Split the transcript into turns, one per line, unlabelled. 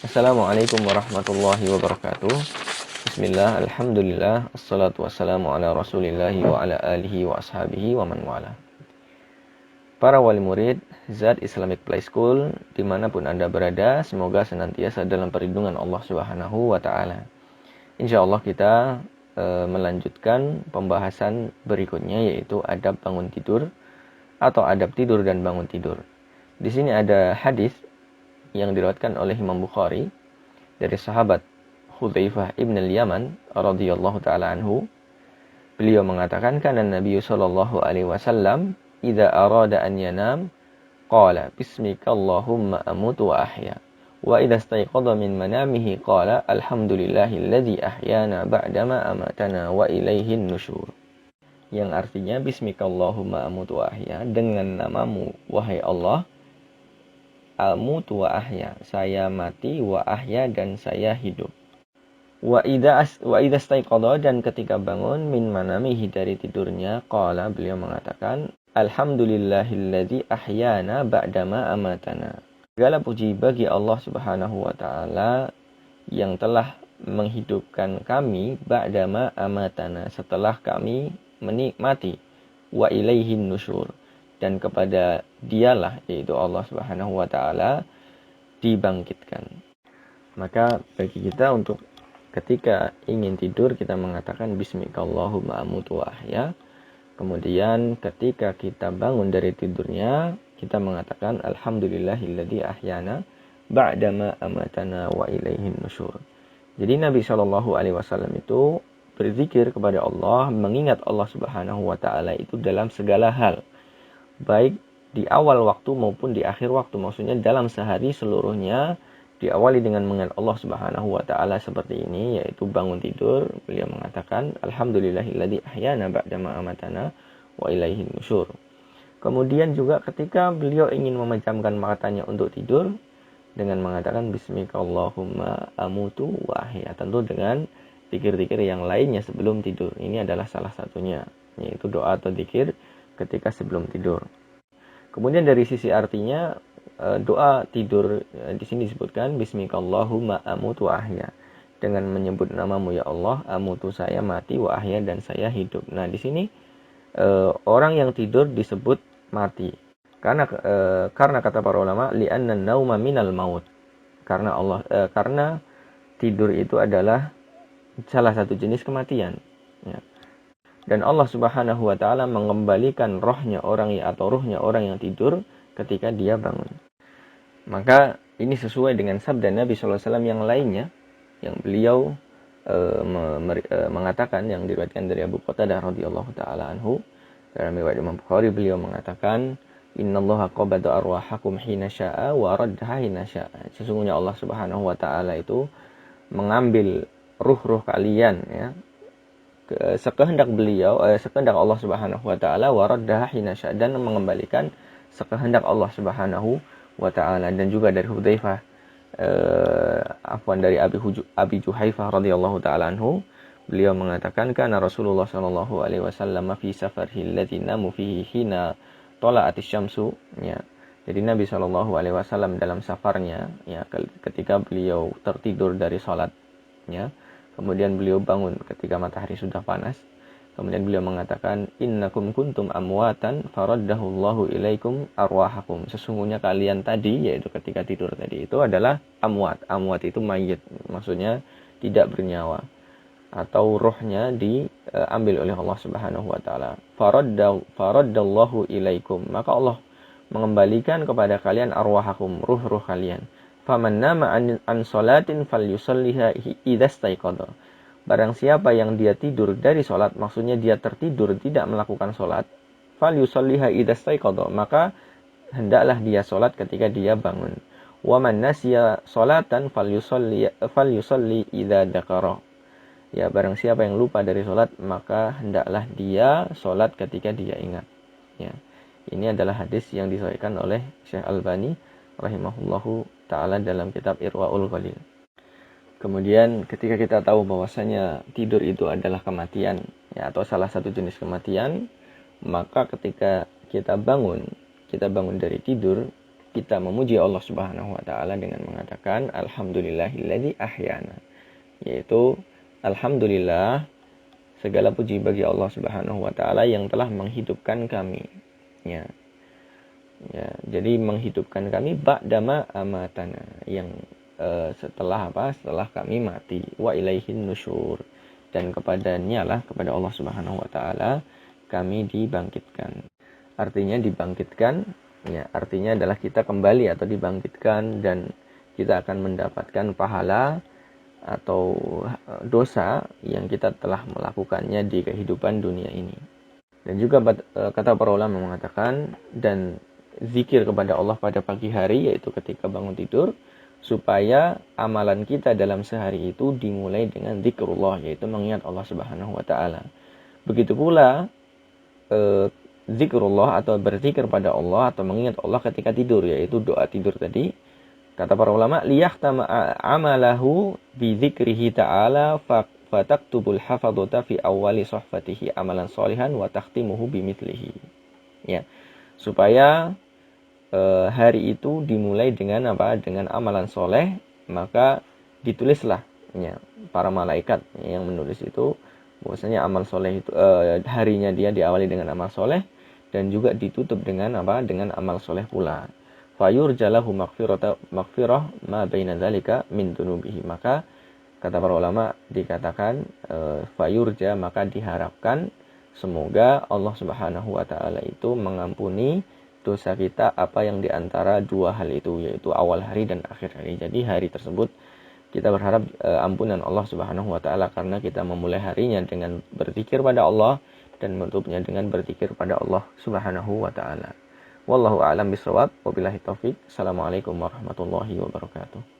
Assalamualaikum warahmatullahi wabarakatuh. Bismillah, alhamdulillah, assalatu wassalamu ala rasulillahi wa ala alihi wa ashabihi wa man wala. Para wali murid Zat Islamic Play School dimanapun Anda berada, semoga senantiasa dalam perlindungan Allah Subhanahu wa ta'ala. Insyaallah kita melanjutkan pembahasan berikutnya, yaitu adab bangun tidur atau adab tidur dan bangun tidur. Di sini ada hadis yang diriwayatkan oleh Imam Bukhari dari sahabat Hudzaifah ibn al-Yaman radhiyallahu taala anhu. Beliau mengatakan, kana Nabi sallallahu alaihi wasallam idza arada an yanam qala bismika Allahumma amutu wa ahya wa idza istayqadha min manamihi qala alhamdulillahilladzi ahyana ba'dama amatana wa ilaihin nusyur. Yang artinya, bismika Allahumma amutu wa ahya, dengan namamu wahai Allah, amutu wa ahya, saya mati, wa ahya, dan saya hidup. Wa idza staiqadha, dan ketika bangun, min manamihi, dari tidurnya, qala, beliau mengatakan, alhamdulillahilladzi ahyana ba'dama amatana. Segala puji bagi Allah Subhanahu wa taala yang telah menghidupkan kami ba'dama amatana, setelah kami menikmati, wa ilaihin nusyur, dan kepada dialah, yaitu Allah Subhanahu wa taala, dibangkitkan. Maka bagi kita untuk ketika ingin tidur, kita mengatakan bismika Allahumma amutu wa ahya. Kemudian ketika kita bangun dari tidurnya, kita mengatakan alhamdulillahilladzi ahyana ba'dama amatana wa ilaihin nusyur. Jadi Nabi Shallallahu alaihi wasallam itu berzikir kepada Allah, mengingat Allah Subhanahu wa taala itu dalam segala hal, baik di awal waktu maupun di akhir waktu. Maksudnya dalam sehari seluruhnya diawali dengan mengingat Allah Subhanahu wa taala seperti ini, yaitu bangun tidur beliau mengatakan alhamdulillahilladzi ahyana ba'dama amatana wa ilaihin nusyur. Kemudian juga ketika beliau ingin memejamkan matanya untuk tidur, dengan mengatakan bismika Allahumma amutu wa ahya, tentu dengan zikir-zikir yang lainnya sebelum tidur. Ini adalah salah satunya, yaitu doa atau zikir ketika sebelum tidur. Kemudian dari sisi artinya, doa tidur di sini disebutkan bismika Allahumma amutu wa ahya, dengan menyebut namamu ya Allah, amutu, saya mati, wa ahya, dan saya hidup. Nah, di sini orang yang tidur disebut mati. Karena kata para ulama, li'anna nauma minal maut. Karena tidur itu adalah salah satu jenis kematian. Ya. Dan Allah Subhanahu wa taala mengembalikan rohnya orang yang tidur ketika dia bangun. Maka ini sesuai dengan sabda Nabi sallallahu alaihi wasallam yang lainnya, yang beliau mengatakan, yang diriwayatkan dari Abu Qatadah radhiyallahu taala anhu. Dalam riwayat Imam Bukhari, beliau mengatakan, innallaha qabada arwahakum hina syaa wa raddaha hina syaa. Sesungguhnya Allah Subhanahu wa taala itu mengambil ruh-ruh kalian, ya, sekehendak Allah Subhanahu wa taala, wa raddaha hina syaa, dan mengembalikan sekehendak Allah Subhanahu wa taala. Dan juga dari Hudzaifah dari Abi Juhaifah radhiyallahu taala anhu, beliau mengatakan, kana Rasulullah sallallahu alaihi wasallam fi safarihi alladzi namu fihi hina tala'atis syamsu, ya. Jadi Nabi sallallahu alaihi wasallam dalam safarnya, ya, ketika beliau tertidur dari salat, ya. Kemudian beliau bangun ketika matahari sudah panas. Kemudian beliau mengatakan, innakum kuntum amwatan faraddahullahu ilaikum arwahakum. Sesungguhnya kalian tadi, yaitu ketika tidur tadi, itu adalah amwat. Amwat itu mayit, maksudnya tidak bernyawa, atau rohnya diambil oleh Allah Subhanahu wa taala. Faraddallahu ilaikum, maka Allah mengembalikan kepada kalian arwahakum, ruh-ruh kalian. Faman nama an salatin falyusalliha idza staiqadha. Barang siapa yang dia tidur dari salat, maksudnya dia tertidur tidak melakukan salat, falyusalliha idza staiqadha, maka hendaklah dia salat ketika dia bangun. Wa man nasiya salatan falyusalli idza dzakara. Ya, barang siapa yang lupa dari salat, maka hendaklah dia salat ketika dia ingat. Ya. Ini adalah hadis yang disahihkan oleh Syekh Albani rahimahullahu taala dalam kitab Irwaul Ghalil. Kemudian ketika kita tahu bahwasanya tidur itu adalah kematian, ya, atau salah satu jenis kematian, maka ketika kita bangun dari tidur, kita memuji Allah Subhanahu wa taala dengan mengatakan alhamdulillahilladzi ahyana, yaitu alhamdulillah, segala puji bagi Allah Subhanahu wa taala yang telah menghidupkan kami. Ya. Ya, jadi menghidupkan kami ba'dama amatana, yang setelah apa? Setelah kami mati. Wa ilaihin nusyur, dan kepadanya lah, kepada Allah Subhanahu wa taala kami dibangkitkan. Artinya dibangkitkan, ya, artinya adalah kita kembali atau dibangkitkan, dan kita akan mendapatkan pahala atau dosa yang kita telah melakukannya di kehidupan dunia ini. Dan juga kata para ulama mengatakan, dan zikir kepada Allah pada pagi hari, yaitu ketika bangun tidur, supaya amalan kita dalam sehari itu dimulai dengan zikrullah, yaitu mengingat Allah Subhanahu wa taala. Begitu pula zikrullah atau berzikir pada Allah atau mengingat Allah ketika tidur, yaitu doa tidur tadi. Kata para ulama, liyahtama amalahu bi dzikrihi ta'ala fataktubul hafadhata fi awwali sahfatihi amalan sholihan wa takhtimuhu bimithlihi. Ya. Supaya hari itu dimulai dengan apa? Dengan amalan soleh, maka ditulislah, ya, para malaikat yang menulis itu bahwasanya amal soleh itu harinya dia diawali dengan amal soleh, dan juga ditutup dengan apa? Dengan amal soleh pula. Fayurjalahu maghfirah ma baina dzalika min dunubihi. Maka kata para ulama dikatakan fayurja, maka diharapkan semoga Allah Subhanahu wa taala itu mengampuni dosa kita apa yang diantara dua hal itu, yaitu awal hari dan akhir hari. Jadi hari tersebut kita berharap ampunan Allah Subhanahu wa taala karena kita memulai harinya dengan berzikir pada Allah dan menutupnya dengan berzikir pada Allah Subhanahu wa taala. Wallahu a'lam bishawab. Wabillahi taufik. Assalamualaikum warahmatullahi wabarakatuh.